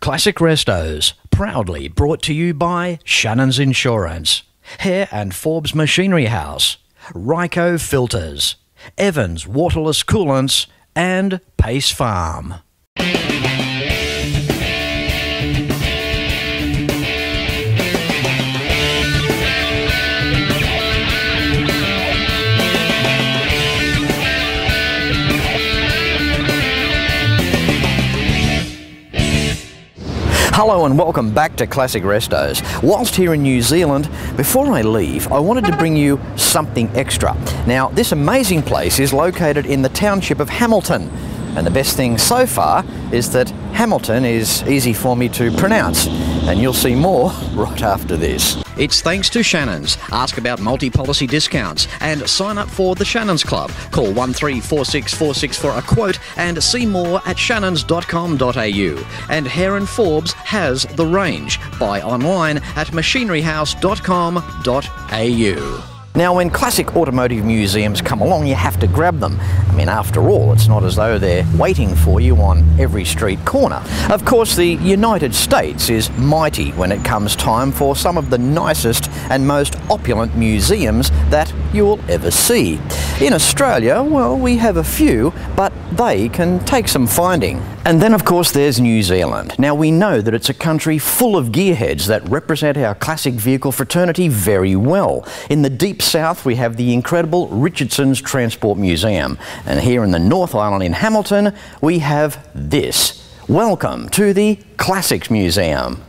Classic Restos, proudly brought to you by Shannons Insurance, Heron and Forbes Machinery House, Ryco Filters, Evans Waterless Coolants, and Pace Farm. Hello and welcome back to Classic Restos. Whilst here in New Zealand, before I leave, I wanted to bring you something extra. Now, this amazing place is located in the township of Hamilton. And the best thing so far is that Hamilton is easy for me to pronounce. And you'll see more right after this. It's thanks to Shannons. Ask about multi-policy discounts and sign up for the Shannons Club. Call 134646 for a quote and see more at shannons.com.au. And Heron Forbes has the range. Buy online at machineryhouse.com.au. Now, when classic automotive museums come along, you have to grab them. I mean, after all, it's not as though they're waiting for you on every street corner. Of course, the United States is mighty when it comes time for some of the nicest and most opulent museums that you'll ever see. In Australia, well, we have a few, but they can take some finding. And then, of course, there's New Zealand. Now, we know that it's a country full of gearheads that represent our classic vehicle fraternity very well. In the deep south, we have the incredible Richardson's Transport Museum. And here in the North Island in Hamilton, we have this. Welcome to the Classics Museum.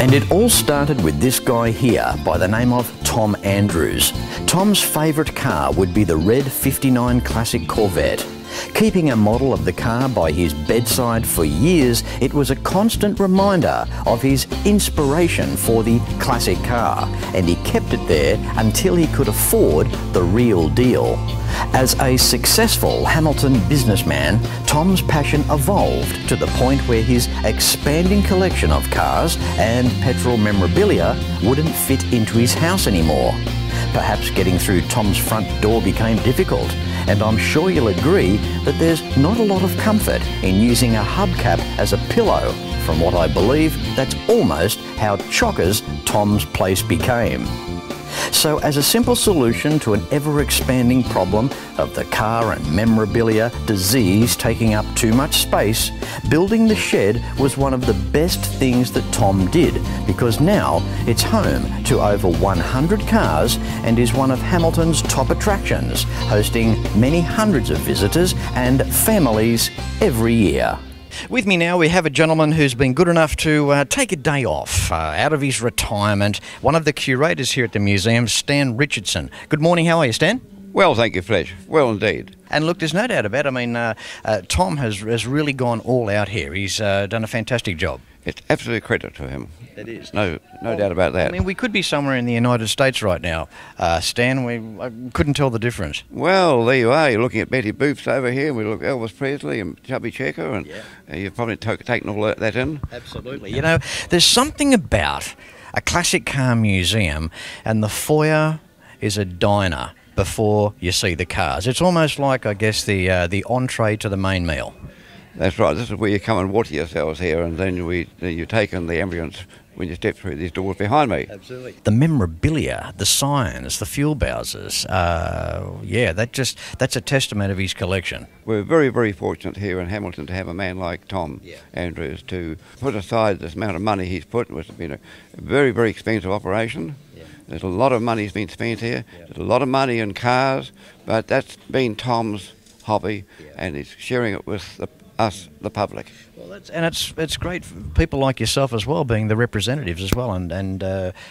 And it all started with this guy here by the name of Tom Andrews. Tom's favourite car would be the red '59 Classic Corvette. Keeping a model of the car by his bedside for years, it was a constant reminder of his inspiration for the classic car, and he kept it there until he could afford the real deal. As a successful Hamilton businessman, Tom's passion evolved to the point where his expanding collection of cars and petrol memorabilia wouldn't fit into his house anymore. Perhaps getting through Tom's front door became difficult, and I'm sure you'll agree that there's not a lot of comfort in using a hubcap as a pillow. From what I believe, that's almost how chockers Tom's place became. So as a simple solution to an ever-expanding problem of the car and memorabilia disease taking up too much space, building the shed was one of the best things that Tom did, because now it's home to over 100 cars and is one of Hamilton's top attractions, hosting many hundreds of visitors and families every year. With me now we have a gentleman who's been good enough to take a day off out of his retirement, one of the curators here at the museum, Stan Richardson. Good morning, how are you, Stan? Well, thank you, Fletch. Well, indeed. And look, there's no doubt about it. I mean, Tom has really gone all out here. He's done a fantastic job. It's absolute credit to him. It is. No doubt about that. I mean, we could be somewhere in the United States right now, Stan. I couldn't tell the difference. Well, there you are. You're looking at Betty Boop's over here. We look at Elvis Presley and Chubby Checker, and you've probably taken all that in. Absolutely. You know, there's something about a classic car museum, and the foyer is a diner before you see the cars. It's almost like, I guess, the entree to the main meal. That's right. This is where you come and water yourselves here, and then you take in the ambience when you step through these doors behind me. Absolutely. The memorabilia, the signs, the fuel bowsers, that's a testament of his collection. We're very, very fortunate here in Hamilton to have a man like Tom Andrews to put aside this amount of money he's put, which has been a very, very expensive operation. There's a lot of money's been spent here. There's a lot of money in cars, but that's been Tom's hobby, and he's sharing it with us, the public. Well, it's great for people like yourself as well, being the representatives as well, and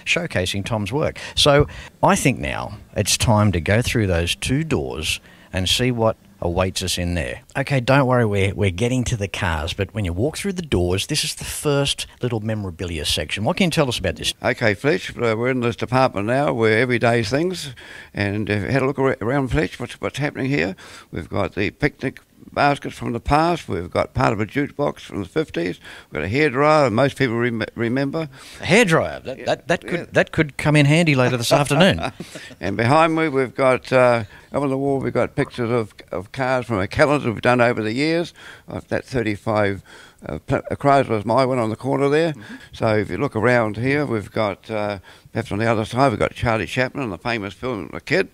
showcasing Tom's work. So I think now it's time to go through those two doors and see what awaits us in there. Okay, don't worry, we're getting to the cars, but when you walk through the doors, this is the first little memorabilia section. What can you tell us about this? Okay, Fletch, we're in this department now where everyday things, and had a look around, Fletch, what's happening here. We've got the picnic baskets from the past. We've got part of a jukebox from the 50s. We've got a hairdryer, most people remember. A hairdryer, that could come in handy later this afternoon. And behind me we've got, up on the wall we've got pictures of cars from a calendar we've done over the years. That 35 Chrysler's my one on the corner there. So if you look around here, we've got, perhaps on the other side, we've got Charlie Chaplin, the famous film The Kid.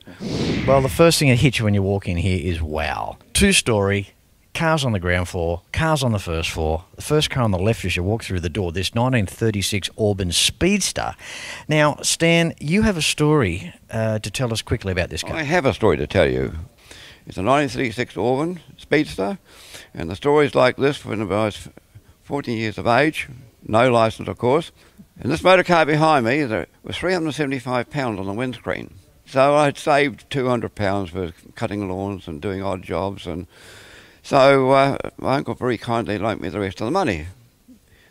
Well, the first thing that hits you when you walk in here is wow. Two-storey, cars on the ground floor, cars on the first floor. The first car on the left as you walk through the door, this 1936 Urban Speedster. Now, Stan, you have a story to tell us quickly about this car. I have a story to tell you. It's a 1936 Orland Speedster, and the story's like this. When I was 14 years of age, no licence of course, and this motor car behind me there was £375 on the windscreen. So I'd saved £200 for cutting lawns and doing odd jobs, and so my uncle very kindly loaned me the rest of the money.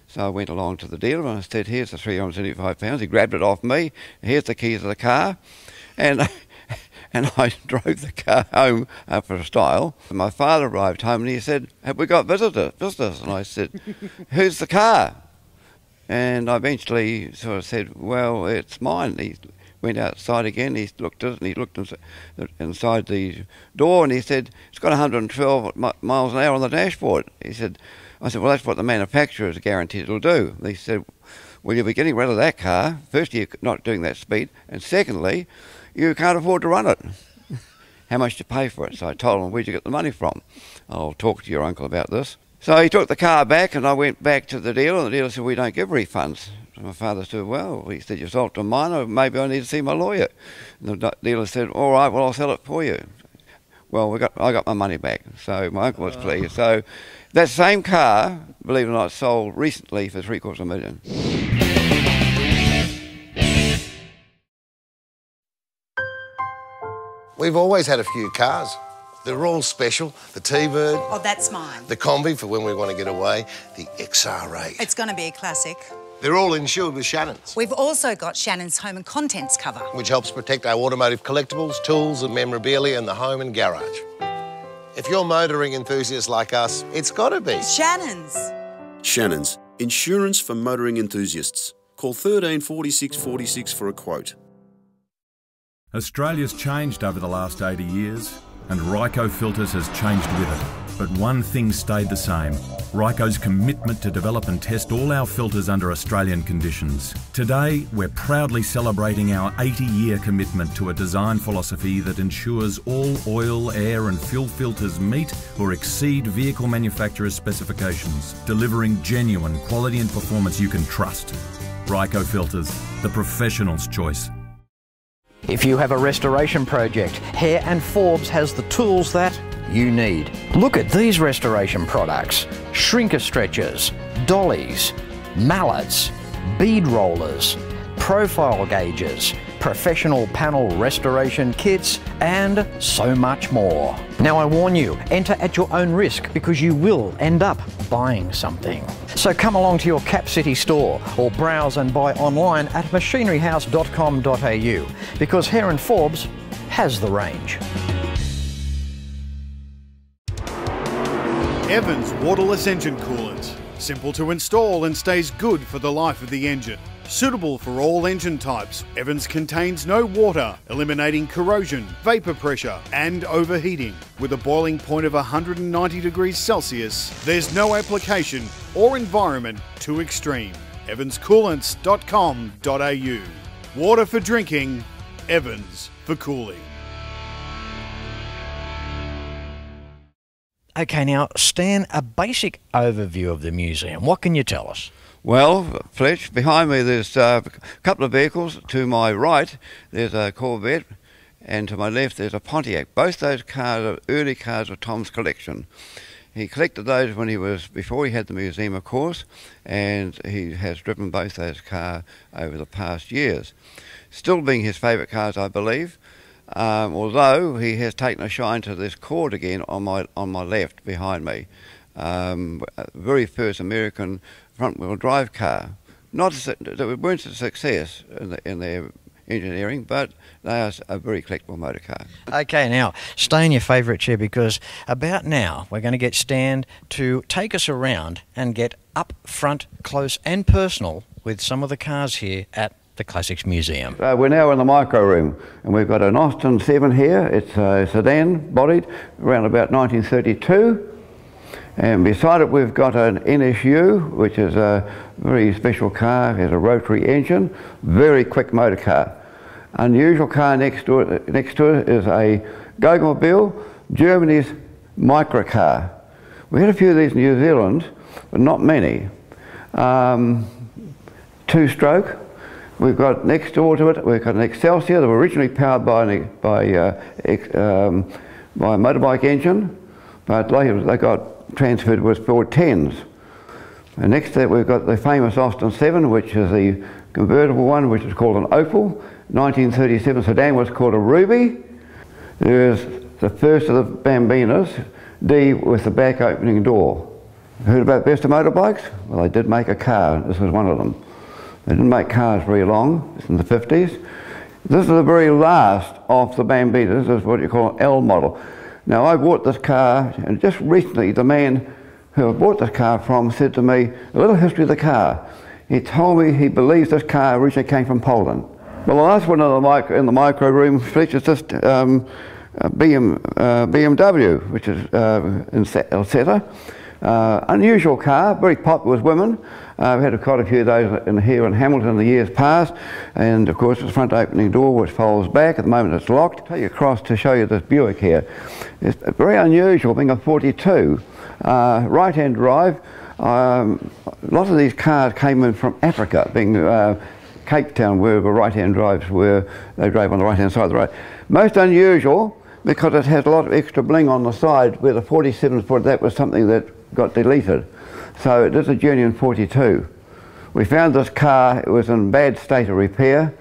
So I went along to the dealer and I said, here's the £375. He grabbed it off me, here's the keys of the car, and I drove the car home for a style. And my father arrived home and he said, have we got visitors? And I said, who's the car? And I eventually sort of said, well, it's mine. He went outside again, he looked at it and he looked inside the door and he said, it's got 112 miles an hour on the dashboard. I said, well, that's what the manufacturer is guaranteed it'll do. He said, well, you'll be getting rid of that car. Firstly, you're not doing that speed, and secondly, you can't afford to run it. How much to pay for it? So I told him, where'd you get the money from? I'll talk to your uncle about this. So he took the car back and I went back to the dealer, and the dealer said, we don't give refunds. So my father said, well, he said, you sold to mine, or maybe I need to see my lawyer. And the dealer said, all right, well, I'll sell it for you. Well, I got my money back, so my uncle was pleased. So that same car, believe it or not, sold recently for $750,000. We've always had a few cars. They're all special. The T-Bird. Oh, that's mine. The Combi for when we want to get away. The XR8. It's going to be a classic. They're all insured with Shannons. We've also got Shannons home and contents cover, which helps protect our automotive collectibles, tools and memorabilia in the home and garage. If you're motoring enthusiasts like us, it's got to be Shannons. Shannons, insurance for motoring enthusiasts. Call 13 46 46 for a quote. Australia's changed over the last 80 years, and Ryco Filters has changed with it. But one thing stayed the same: Ryco's commitment to develop and test all our filters under Australian conditions. Today, we're proudly celebrating our 80-year commitment to a design philosophy that ensures all oil, air and fuel filters meet or exceed vehicle manufacturers' specifications, delivering genuine quality and performance you can trust. Ryco Filters, the professional's choice. If you have a restoration project, Heron Forbes has the tools that you need. Look at these restoration products: shrinker stretchers, dollies, mallets, bead rollers, profile gauges, professional panel restoration kits, and so much more. Now I warn you, enter at your own risk because you will end up buying something. So come along to your Cap City store or browse and buy online at machineryhouse.com.au because Heron Forbes has the range. Evans Waterless Engine Coolant. Simple to install and stays good for the life of the engine. Suitable for all engine types, Evans contains no water, eliminating corrosion, vapour pressure and overheating. With a boiling point of 190 degrees Celsius, there's no application or environment too extreme. evanscoolants.com.au. Water for drinking, Evans for cooling. Okay, now Stan, a basic overview of the museum. What can you tell us? Well, Fletch, behind me there's a couple of vehicles. To my right there's a Corvette, and to my left there's a Pontiac. Both those cars are early cars of Tom's collection. He collected those before he had the museum, of course, and he has driven both those cars over the past years. Still being his favourite cars, I believe, although he has taken a shine to this Cord again on my left behind me. Very first American front-wheel drive car. They weren't a success in engineering, but they are a very collectible motor car. Okay, now stay in your favourite chair, because about now we're going to get Stan to take us around and get up front, close and personal with some of the cars here at the Classics Museum. We're now in the micro room, and we've got an Austin 7 here. It's a sedan bodied around about 1932. And beside it we've got an NSU, which is a very special car. It has a rotary engine, very quick motor car. Unusual car next to it is a Gogomobile, Germany's microcar. We had a few of these in New Zealand, but not many. Two-stroke. We've got next door to it, we've got an Excelsior. They were originally powered by a motorbike engine, but later they got transferred with Ford 10s. And next to that we've got the famous Austin 7, which is the convertible one, which is called an Opal. 1937 sedan was called a Ruby. There's the first of the Bambinas, D with the back opening door. Heard about Bsa motorbikes? Well, they did make a car. This was one of them. They didn't make cars very long. It's in the 50s. This is the very last of the Bambinas. This is what you call an L model. Now, I bought this car, and just recently the man who I bought this car from said to me, a little history of the car. He told me he believes this car originally came from Poland. Well, the last one in the micro room features this BMW, which is in Seta. Unusual car, very popular with women. We had quite a few of those here in Hamilton in the years past, and of course the front opening door which folds back. At the moment it's locked. I'll take you across to show you this Buick here. It's very unusual, being a 42, right-hand drive. A lot of these cars came in from Africa, being Cape Town, where the right-hand drives were, they drove on the right-hand side of the road. Most unusual because it has a lot of extra bling on the side, where the 47s put, that was something that got deleted. So it is a genuine 42. We found this car, it was in bad state of repair,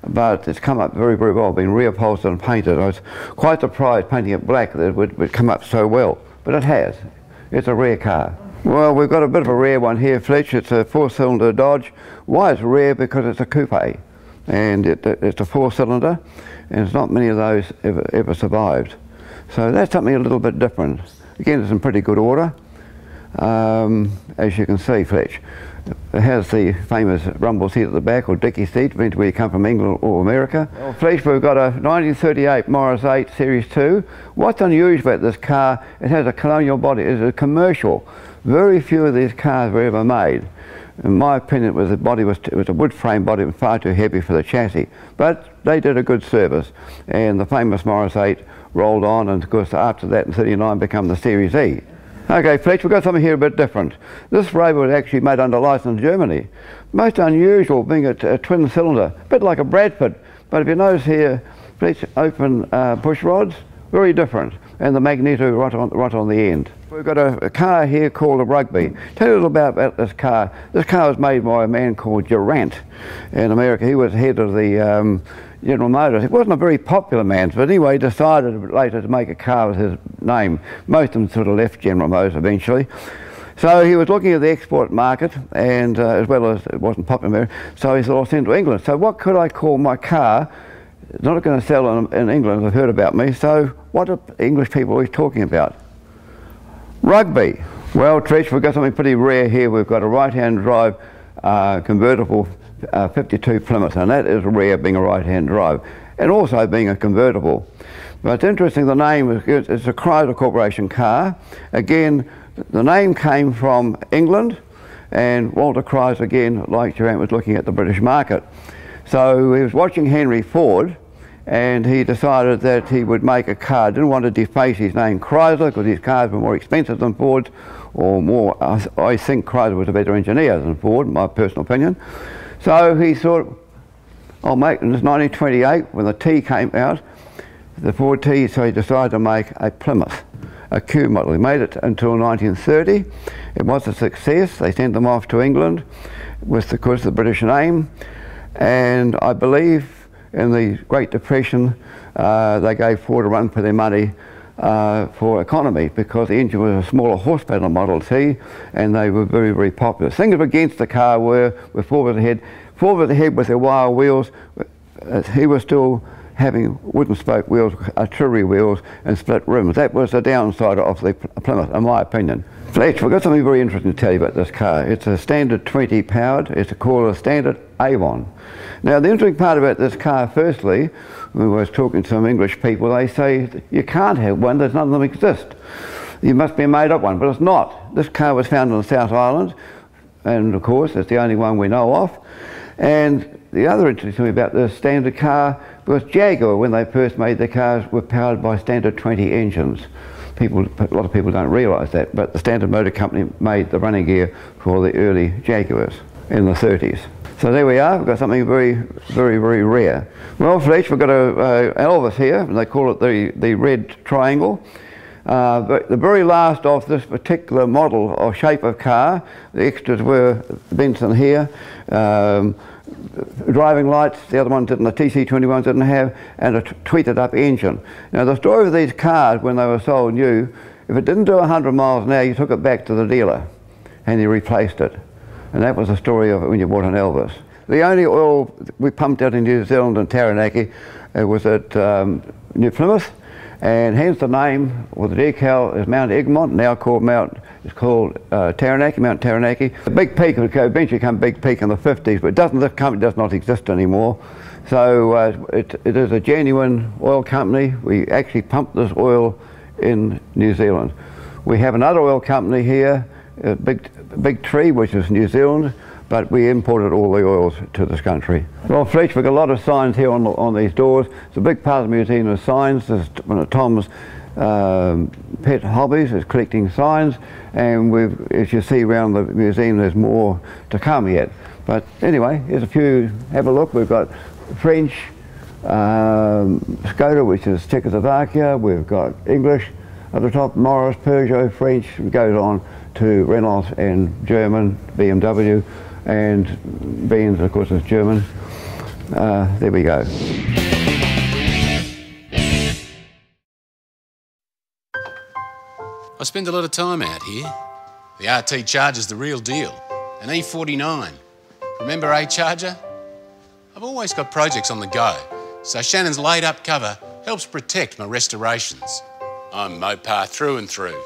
but it's come up very, very well, been reupholstered and painted. I was quite surprised painting it black that it would come up so well, but it has. It's a rare car. Well, we've got a bit of a rare one here, Fletch. It's a 4-cylinder Dodge. Why it's rare? Because it's a coupe, and it's a 4-cylinder, and there's not many of those ever survived. So that's something a little bit different. Again, it's in pretty good order. As you can see, Fletch. It has the famous rumble seat at the back, or dicky seat, depending where you come from, England or America. Well, Fletch, we've got a 1938 Morris 8 Series 2. What's unusual about this car, it has a colonial body. It's a commercial. Very few of these cars were ever made. In my opinion, it was a wood frame body, and far too heavy for the chassis. But they did a good service, and the famous Morris 8 rolled on, and of course after that in 39 became the Series E. Okay, Fletch, we've got something here a bit different. This rover was actually made under license in Germany. Most unusual, being a twin cylinder, a bit like a Bradford. But if you notice here, Fletch, open push rods, very different, and the magneto right on the end. We've got a car here called a Rugby. Tell you a little about this car. This car was made by a man called Durant in America. He was head of the General Motors. He wasn't a very popular man, but anyway, he decided later to make a car with his name. Most of them sort of left General Motors eventually. So he was looking at the export market, and as well as it wasn't popular, so he thought, I'll send to England. So what could I call my car? It's not going to sell in England, they've heard about me, so what are English people always talking about? Rugby. Well, Trish, we've got something pretty rare here. We've got a right-hand drive convertible 52 Plymouth, and that is rare, being a right-hand drive, and also being a convertible. But it's interesting, the name is, it's a Chrysler Corporation car. Again, the name came from England, and Walter Chrysler, again, like Durant, was looking at the British market. So he was watching Henry Ford, and he decided that he would make a car. Didn't want to deface his name Chrysler, because his cars were more expensive than Ford's, or more, I think Chrysler was a better engineer than Ford, in my personal opinion. So he thought, I'll make, in 1928, when the T came out, the Ford T, so he decided to make a Plymouth, a Q model. He made it until 1930. It was a success. They sent them off to England with, of course, the British name. And I believe in the Great Depression, they gave Ford a run for their money for economy, because the engine was a smaller horsepower Model T, and they were very, very popular. Things against the car were, with Ford was ahead with their wire wheels, he was still having wooden spoke wheels, artillery wheels and split rims. That was the downside of the Plymouth, in my opinion. Fletch, we've got something very interesting to tell you about this car. It's a standard 20 powered, it's called a standard Avon. Now the interesting part about this car, firstly, when I was talking to some English people, they say you can't have one, there's none of them exist. You must be a made up one, but it's not. This car was found on the South Island, and of course it's the only one we know of. And the other interesting thing about this standard car was Jaguar, when they first made their cars, were powered by standard 20 engines. A lot of people don't realise that, but the Standard Motor Company made the running gear for the early Jaguars in the 30s. So there we are, we've got something very, very, very rare. Well, Fletch, we've got a Elvis here, and they call it the red triangle. But the very last of this particular model or shape of car, the extras were Benson here, driving lights, the other one didn't, the TC21s didn't have, and a tweeted up engine. Now the story of these cars when they were sold new, if it didn't do 100 miles an hour, you took it back to the dealer and he replaced it. And that was the story of it when you bought an Elvis. The only oil we pumped out in New Zealand and Taranaki was at New Plymouth, and hence the name, or the decal, is Mount Egmont, now called Taranaki, Mount Taranaki. The Big Peak would eventually become Big Peak in the 50s, but this company does not exist anymore. So it is a genuine oil company. We actually pump this oil in New Zealand. We have another oil company here, Big Tree, which is New Zealand, but we imported all the oils to this country. Well, Fletch, we've got a lot of signs here on these doors. It's a big part of the museum of signs. This is one of Tom's pet hobbies, is collecting signs, and as you see around the museum, there's more to come yet. But anyway, here's a few, have a look. We've got French, Skoda, which is Czechoslovakia. We've got English at the top, Morris, Peugeot, French. It goes on to Renault and German, BMW, and Benz, of course, is German. There we go. I spend a lot of time out here. The RT Charger's the real deal. An E49. Remember A-Charger? I've always got projects on the go, so Shannon's laid-up cover helps protect my restorations. I'm Mopar through and through.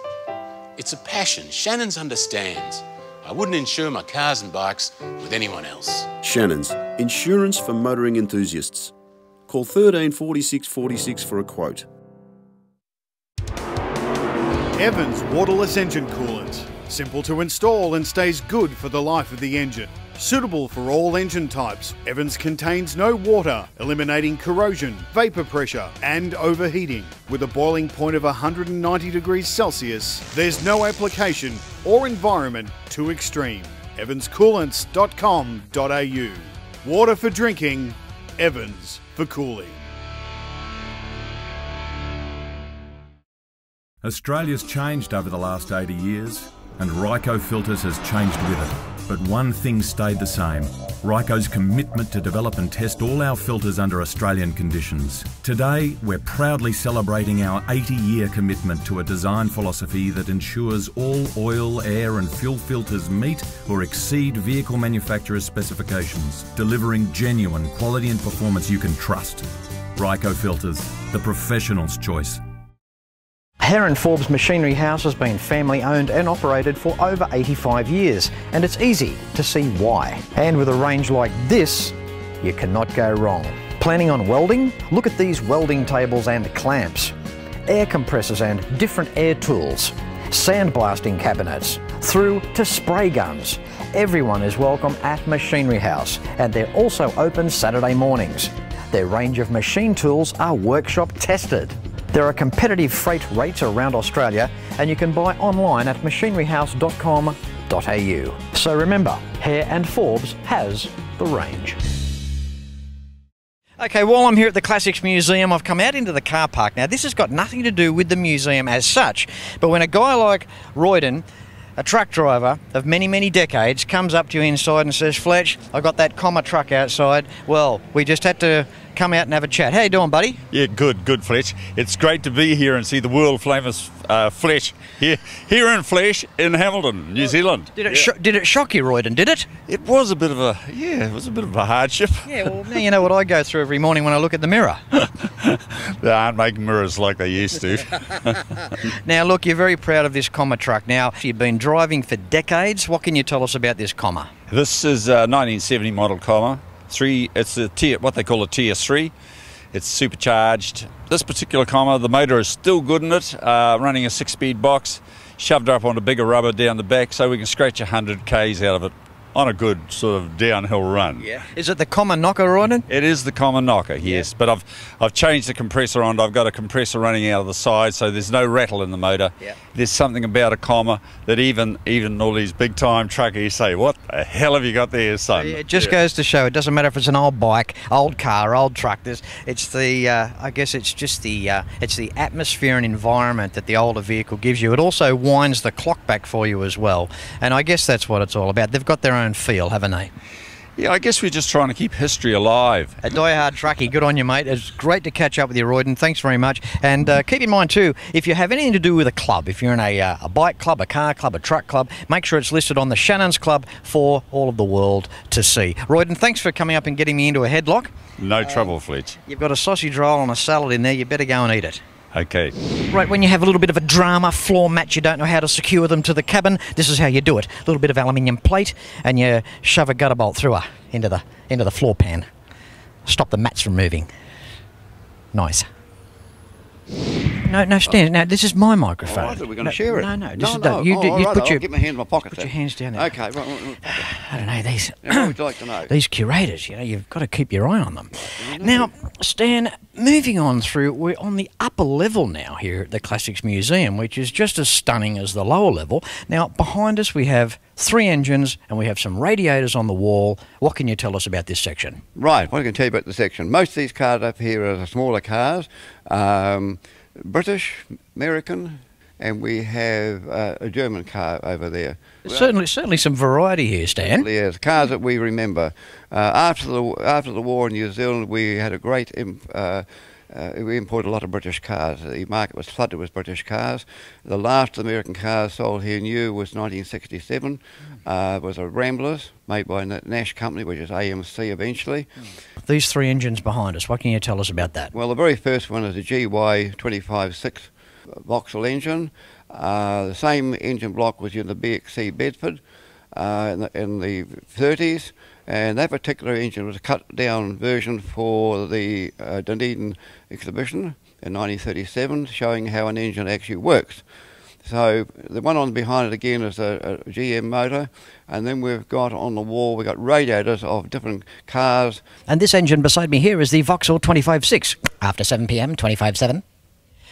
It's a passion Shannon's understands. I wouldn't insure my cars and bikes with anyone else. Shannons, insurance for motoring enthusiasts. Call 13 46 46 for a quote. Evans Waterless Engine Coolant. Simple to install and stays good for the life of the engine. Suitable for all engine types, Evans contains no water, eliminating corrosion, vapour pressure and overheating. With a boiling point of 190 degrees Celsius, there's no application or environment too extreme. evanscoolants.com.au. Water for drinking, Evans for cooling. Australia's changed over the last 80 years, and Ryco Filters has changed with it. But one thing stayed the same: Ryco's commitment to develop and test all our filters under Australian conditions. Today, we're proudly celebrating our 80-year commitment to a design philosophy that ensures all oil, air and fuel filters meet or exceed vehicle manufacturers' specifications, delivering genuine quality and performance you can trust. Ryco Filters, the professional's choice. Heron Forbes Machinery House has been family owned and operated for over 85 years, and it's easy to see why. And with a range like this, you cannot go wrong. Planning on welding? Look at these welding tables and clamps, air compressors and different air tools, sandblasting cabinets, through to spray guns. Everyone is welcome at Machinery House, and they're also open Saturday mornings. Their range of machine tools are workshop tested. There are competitive freight rates around Australia, and you can buy online at machineryhouse.com.au. So remember, Hare and Forbes has the range. Okay, while I'm here at the Classics Museum, I've come out into the car park. Now, this has got nothing to do with the museum as such, but when a guy like Royden, a truck driver of many, many decades, comes up to you inside and says, "Fletch, I got that comma truck outside," well, we just had to come out and have a chat. How you doing, buddy? Yeah, good, Fletch. It's great to be here and see the world famous Fletch here in Fletch in Hamilton, New Zealand. Did it shock you, Royden? Did it? It was a bit of a hardship. Yeah, well, now you know what I go through every morning when I look at the mirror. They aren't making mirrors like they used to. Now, look, you're very proud of this comma truck. Now, you've been driving for decades. What can you tell us about this comma? This is a 1970 model comma. It's a tier, what they call a tier 3. It's supercharged. This particular comma, the motor is still good in it, running a 6-speed box, shoved up on a bigger rubber down the back, so we can scratch 100 k's out of it on a good sort of downhill run. Yeah. Is it the comma knocker, Royden? It is the comma knocker, yes. Yeah. But I've changed the compressor on. I've got a compressor running out of the side, so there's no rattle in the motor. Yeah. There's something about a comma that even all these big time truckers say, "What the hell have you got there, son?" It just goes to show it doesn't matter if it's an old bike, old car, old truck. It's the I guess it's just the atmosphere and environment that the older vehicle gives you. It also winds the clock back for you as well, and I guess that's what it's all about. They've got their own feel, haven't they? Yeah, I guess we're just trying to keep history alive. A die-hard truckie, good on you, mate. It's great to catch up with you, Royden. Thanks very much. And keep in mind, too, if you have anything to do with a club, if you're in a bike club, a car club, a truck club, make sure it's listed on the Shannons Club for all of the world to see. Royden, thanks for coming up and getting me into a headlock. No trouble, Fletch. You've got a sausage roll and a salad in there. You better go and eat it. Okay. Right, when you have a little bit of a drama, floor mats, you don't know how to secure them to the cabin, this is how you do it. A little bit of aluminium plate, and you shove a gutter bolt through her into the floor pan. Stop the mats from moving. Nice. No, Stan. No, this is my microphone. Oh, I thought we were going to share it. No. Get my hand in my pocket. Put your hands down there. Okay. Right. I don't know these. What would you like to know? These curators, you've got to keep your eye on them. Now, Stan, moving on through, we're on the upper level now here at the Classics Museum, which is just as stunning as the lower level. Now, behind us we have 3 engines and we have some radiators on the wall. What can you tell us about this section? Right, what I can tell you about the section. Most of these cars up here are the smaller cars, British, American, and we have a German car over there. Certainly some variety here, Stan. Yes, cars that we remember. After the war in New Zealand, we had a great we imported a lot of British cars. The market was flooded with British cars. The last American car sold here new was 1967. It was a Ramblers made by Nash Company, which is AMC eventually. These 3 engines behind us, what can you tell us about that? Well, the very first one is a GY 25.6 Vauxhall engine. The same engine block was in the Bsa Bedford in the 30s. And that particular engine was a cut-down version for the Dunedin exhibition in 1937, showing how an engine actually works. So the one on behind it again is a GM motor, and then we've got on the wall, we've got radiators of different cars. And this engine beside me here is the Vauxhall 25.6, after 7 p.m, 25.7.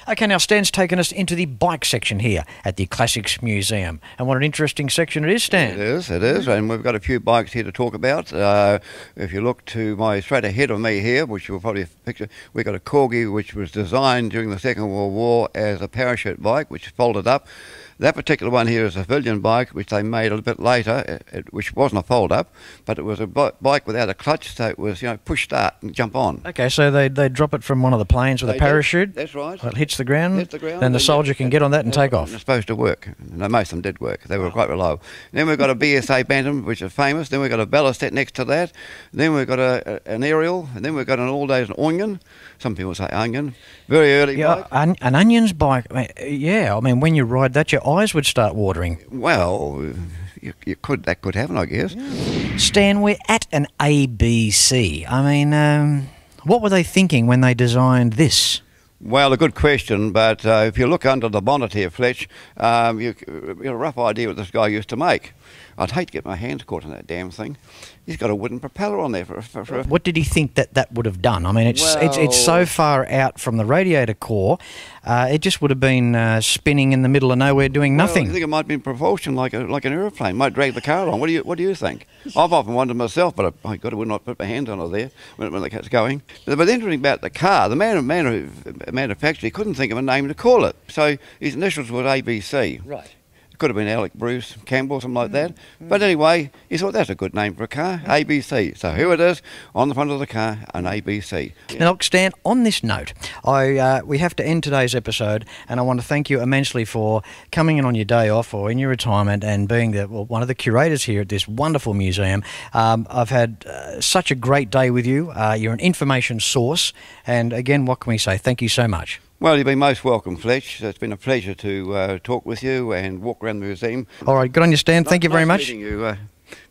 Okay, now Stan's taken us into the bike section here at the Classics Museum. And what an interesting section it is, Stan. It is, and we've got a few bikes here to talk about. If you look to my straight ahead of me here, which you'll probably picture, we've got a Corgi which was designed during the Second World War as a parachute bike, which folded up. That particular one here is a civilian bike, which they made a little bit later, which wasn't a fold-up, but it was a bike without a clutch, so it was, push start and jump on. Okay, so they drop it from one of the planes with a parachute. That's right. It hits the ground. Then the soldier can get on that and take off. It's supposed to work. No, most of them did work. They were quite reliable. Then we've got a Bsa Bantam, which is famous. Then we've got a Ballastet next to that. Then we've got an aerial. And then we've got an all-days onion. Some people say onion. Very early bike. An onion's bike. I mean, when you ride that, your eyes would start watering. Well, that could happen, I guess. Stan, we're at an ABC. I mean, what were they thinking when they designed this? Well, a good question, but if you look under the bonnet here, Fletch, you get a rough idea what this guy used to make. I'd hate to get my hands caught in that damn thing. He's got a wooden propeller on there for What did he think that would have done? I mean, it's so far out from the radiator core, it just would have been spinning in the middle of nowhere doing nothing. I think it might have been propulsion like an aeroplane. Might drag the car along. What do you think? I've often wondered myself, but I would not put my hands on it there when the cat's going. But the interesting about the car, the man who manufactured it couldn't think of a name to call it, so his initials were ABC. Right. Could have been Alec Bruce Campbell, something like that. But anyway, he thought that's a good name for a car, ABC. So here it is, on the front of the car, an ABC. Now, look, Stan, on this note, we have to end today's episode, and I want to thank you immensely for coming in on your day off or in your retirement and being one of the curators here at this wonderful museum. I've had such a great day with you. You're an information source, and again, what can we say? Thank you so much. Well, you've been most welcome, Fletch. It's been a pleasure to talk with you and walk around the museum. All right, good on you, Stan. Thank you very much. Nice meeting you,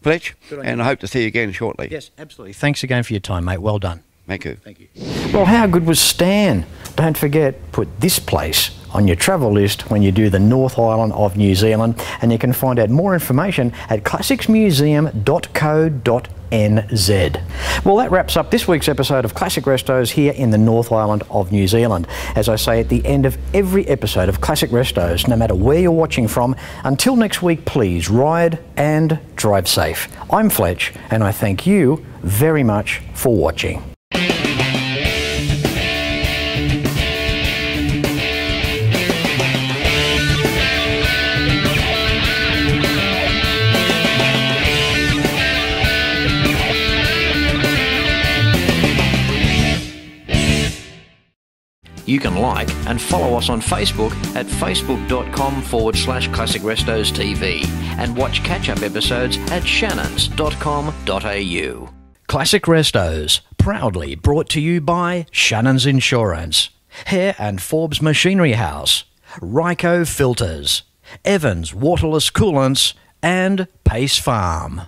Fletch, and I hope to see you again shortly. Yes, absolutely. Thanks again for your time, mate. Well done. Thank you. Thank you. Well, how good was Stan? Don't forget, put this place on your travel list when you do the North Island of New Zealand, and you can find out more information at classicsmuseum.co.nz. Well, that wraps up this week's episode of Classic Restos here in the North Island of New Zealand. As I say at the end of every episode of Classic Restos, no matter where you're watching from, until next week, please ride and drive safe. I'm Fletch, and I thank you very much for watching. You can like and follow us on Facebook at facebook.com/ClassicRestosTV and watch catch-up episodes at shannons.com.au. Classic Restos, proudly brought to you by Shannons Insurance, Hare and Forbes Machinery House, Ryco Filters, Evans Waterless Coolants and Pace Farm.